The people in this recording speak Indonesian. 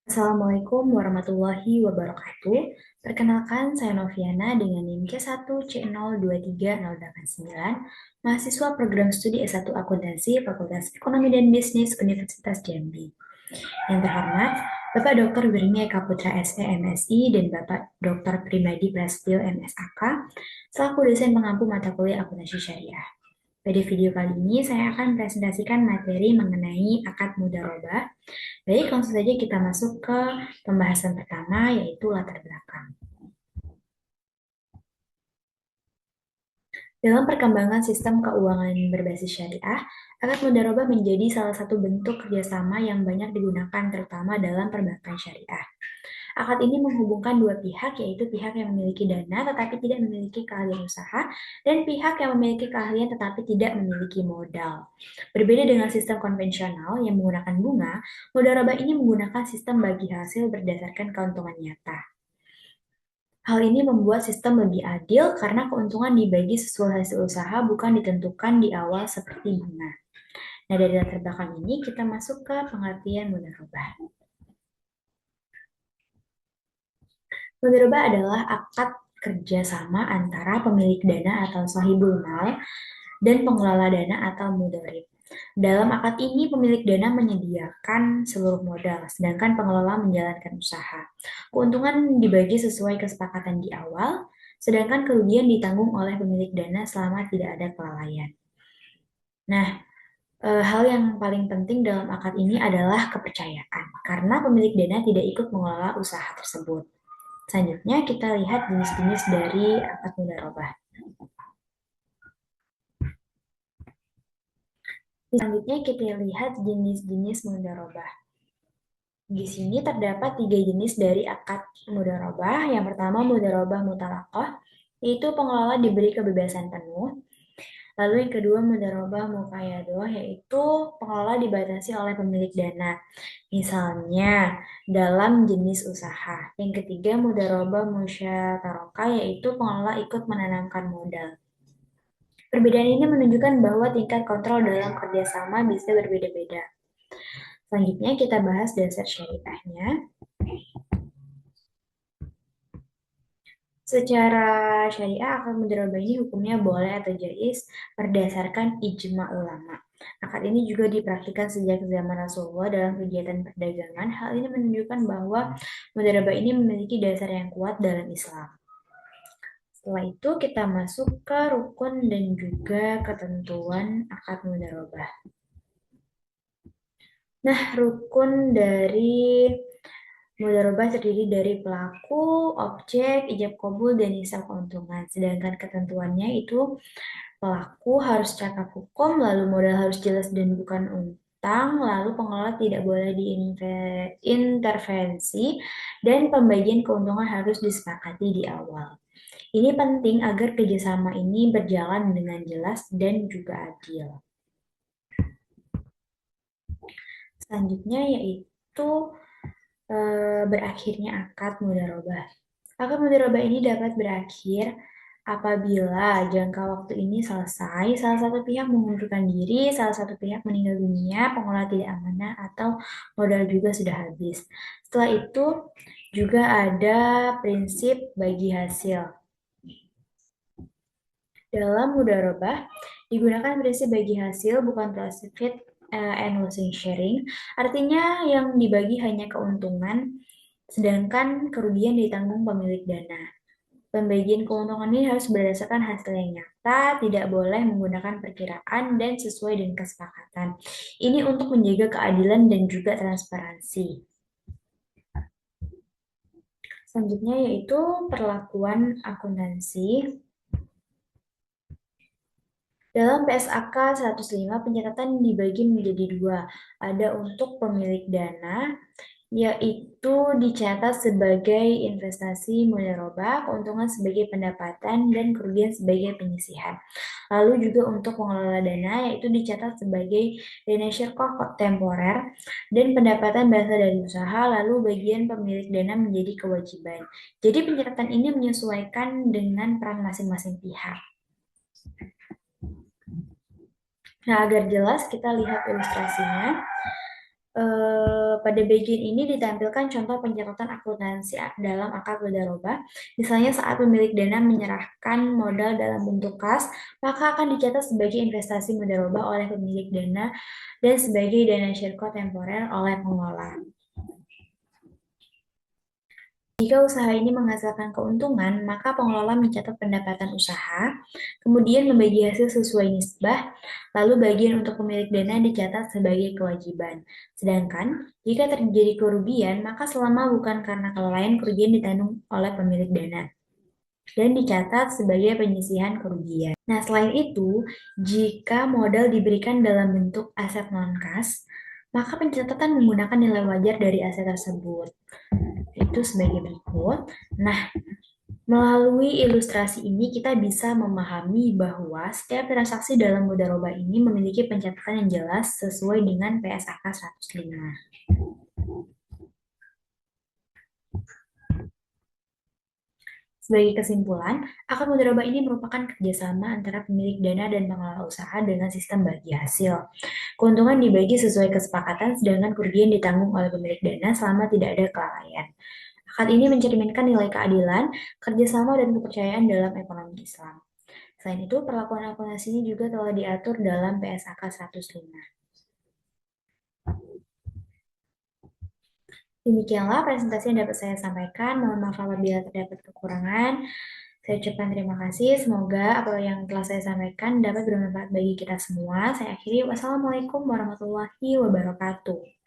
Assalamualaikum warahmatullahi wabarakatuh. Perkenalkan, saya Noviana dengan NIM C1C0238089, mahasiswa program studi S1 Akuntansi Fakultas Ekonomi dan Bisnis Universitas Jambi. Yang terhormat, Bapak Dr. Wirnia Eka Putra SE MSI dan Bapak Dr. Primadi Prasetyo MSAK, selaku dosen pengampu mata kuliah akuntansi syariah. Pada video kali ini, saya akan presentasikan materi mengenai akad mudharabah. Baik, langsung saja kita masuk ke pembahasan pertama, yaitu latar belakang. Dalam perkembangan sistem keuangan berbasis syariah, akad mudharabah menjadi salah satu bentuk kerjasama yang banyak digunakan terutama dalam perbankan syariah. Akad ini menghubungkan dua pihak, yaitu pihak yang memiliki dana tetapi tidak memiliki keahlian usaha, dan pihak yang memiliki keahlian tetapi tidak memiliki modal. Berbeda dengan sistem konvensional yang menggunakan bunga, mudharabah ini menggunakan sistem bagi hasil berdasarkan keuntungan nyata. Hal ini membuat sistem lebih adil karena keuntungan dibagi sesuai hasil usaha bukan ditentukan di awal seperti bunga. Nah, dari latar belakang ini kita masuk ke pengertian mudharabah. Mudharabah adalah akad kerjasama antara pemilik dana atau sahibul mal dan pengelola dana atau mudharib. Dalam akad ini, pemilik dana menyediakan seluruh modal, sedangkan pengelola menjalankan usaha. Keuntungan dibagi sesuai kesepakatan di awal, sedangkan kerugian ditanggung oleh pemilik dana selama tidak ada kelalaian. Nah, hal yang paling penting dalam akad ini adalah kepercayaan, karena pemilik dana tidak ikut mengelola usaha tersebut. Selanjutnya, kita lihat jenis-jenis dari akad mudharabah. Selanjutnya, kita lihat jenis-jenis mudharabah. Di sini terdapat 3 jenis dari akad mudharabah. Yang pertama, mudharabah mutalaqah, yaitu pengelola diberi kebebasan penuh. Lalu yang kedua, mudharabah muqayyadah, yaitu pengelola dibatasi oleh pemilik dana. Misalnya, dalam jenis usaha. Yang ketiga, mudharabah musyarakah, yaitu pengelola ikut menanamkan modal. Perbedaan ini menunjukkan bahwa tingkat kontrol dalam kerjasama bisa berbeda-beda. Selanjutnya kita bahas dasar syariahnya. Secara syariah, akad mudharabah ini hukumnya boleh atau jais berdasarkan ijma ulama. Akad ini juga dipraktikkan sejak zaman Rasulullah dalam kegiatan perdagangan. Hal ini menunjukkan bahwa mudharabah ini memiliki dasar yang kuat dalam Islam. Setelah itu kita masuk ke rukun dan juga ketentuan akad mudharabah. Nah, rukun dari mudharabah terdiri dari pelaku, objek, ijab kabul, dan hisab keuntungan. Sedangkan ketentuannya itu pelaku harus cakap hukum, lalu modal harus jelas dan bukan utang, lalu pengelola tidak boleh diintervensi, dan pembagian keuntungan harus disepakati di awal. Ini penting agar kerjasama ini berjalan dengan jelas dan juga adil. Selanjutnya yaitu berakhirnya akad mudharabah. Akad mudharabah ini dapat berakhir apabila jangka waktu ini selesai, salah satu pihak mengundurkan diri, salah satu pihak meninggal dunia, pengelola tidak amanah, atau modal juga sudah habis. Setelah itu juga ada prinsip bagi hasil. Dalam mudharabah digunakan prinsip bagi hasil bukan profit and losing sharing. Artinya yang dibagi hanya keuntungan, sedangkan kerugian ditanggung pemilik dana. Pembagian keuntungan ini harus berdasarkan hasil yang nyata, tidak boleh menggunakan perkiraan dan sesuai dengan kesepakatan. Ini untuk menjaga keadilan dan juga transparansi. Selanjutnya yaitu perlakuan akuntansi. Dalam PSAK 105, pencatatan dibagi menjadi dua. Ada untuk pemilik dana, yaitu dicatat sebagai investasi mudharabah, keuntungan sebagai pendapatan, dan kerugian sebagai penyisihan. Lalu juga untuk pengelola dana, yaitu dicatat sebagai dana syirkoh temporer, dan pendapatan berasal dari usaha, lalu bagian pemilik dana menjadi kewajiban. Jadi pencatatan ini menyesuaikan dengan peran masing-masing pihak. Nah, agar jelas kita lihat ilustrasinya. Pada bagian ini ditampilkan contoh pencatatan akuntansi dalam akad mudharabah. Misalnya saat pemilik dana menyerahkan modal dalam bentuk kas, maka akan dicatat sebagai investasi mudharabah oleh pemilik dana dan sebagai dana syirko temporer oleh pengelola. Jika usaha ini menghasilkan keuntungan, maka pengelola mencatat pendapatan usaha, kemudian membagi hasil sesuai nisbah, lalu bagian untuk pemilik dana dicatat sebagai kewajiban. Sedangkan, jika terjadi kerugian, maka selama bukan karena kelalaian, kerugian ditanggung oleh pemilik dana dan dicatat sebagai penyisihan kerugian. Nah, selain itu, jika modal diberikan dalam bentuk aset non-kas, maka pencatatan menggunakan nilai wajar dari aset tersebut. Itu sebagai berikut. Nah, melalui ilustrasi ini kita bisa memahami bahwa setiap transaksi dalam mudharabah ini memiliki pencatatan yang jelas sesuai dengan PSAK 105. Sebagai kesimpulan, akad mudharabah ini merupakan kerjasama antara pemilik dana dan pengelola usaha dengan sistem bagi hasil. Keuntungan dibagi sesuai kesepakatan, sedangkan kerugian ditanggung oleh pemilik dana selama tidak ada kelalaian. Akad ini mencerminkan nilai keadilan, kerjasama, dan kepercayaan dalam ekonomi Islam. Selain itu, perlakuan akuntansi ini juga telah diatur dalam PSAK 105. Demikianlah presentasi yang dapat saya sampaikan. Mohon maaf apabila terdapat kekurangan. Saya ucapkan terima kasih. Semoga apa yang telah saya sampaikan dapat bermanfaat bagi kita semua. Saya akhiri. Wassalamualaikum warahmatullahi wabarakatuh.